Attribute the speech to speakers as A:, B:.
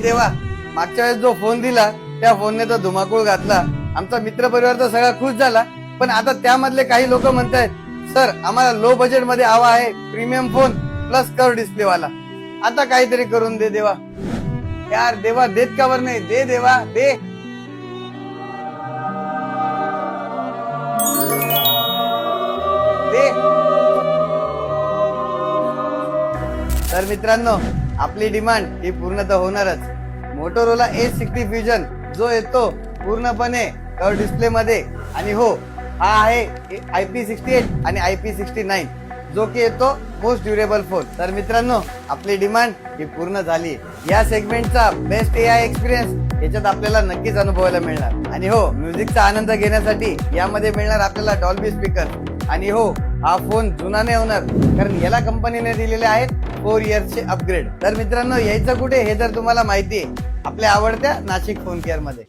A: देवा, मागच्या वेळेस जो फोन दिला त्या फोनने तर धुमाकूळ घातला. आमचा मित्र परिवार तर सगळा खुश झाला. पण आता त्यामधले काही लोक म्हणतायत, सर आम्हाला लो बजेट मध्ये हवा आहे, premium phone plus curve display वाला. आता काहीतरी करून दे देवा. यार देवा, देत का वर नाही, दे देवा दे. तर मित्रांनो, आपली डिमांड ही पूर्ण तर होणारच. मोटोरोला A60 फ्युजन जो येतो पूर्णपणे कर्व डिस्प्ले मध्ये, आणि हो हा आहे IP68 आणि IP69 जो की येतो मोस्ट ड्युरेबल फोन. तर मित्रांनो, आपली डिमांड ही पूर्ण झाली. या सेगमेंटचा बेस्ट AI एक्सपिरियन्स याच्यात आपल्याला नक्कीच अनुभवायला मिळणार. आणि हो, म्युझिकचा आनंद घेण्यासाठी यामध्ये मिळणार आपल्याला डॉल्बी स्पीकर. आणि हो, हा फोन जुना नाही होणार, कारण याला कंपनीने दिलेले आहेत 4 इयर्सचे अपग्रेड. तर मित्रांनो, यायचं कुठे हे जर तुम्हाला माहिती आहे, आपल्या आवडत्या नाशिक फोन केअर मध्ये.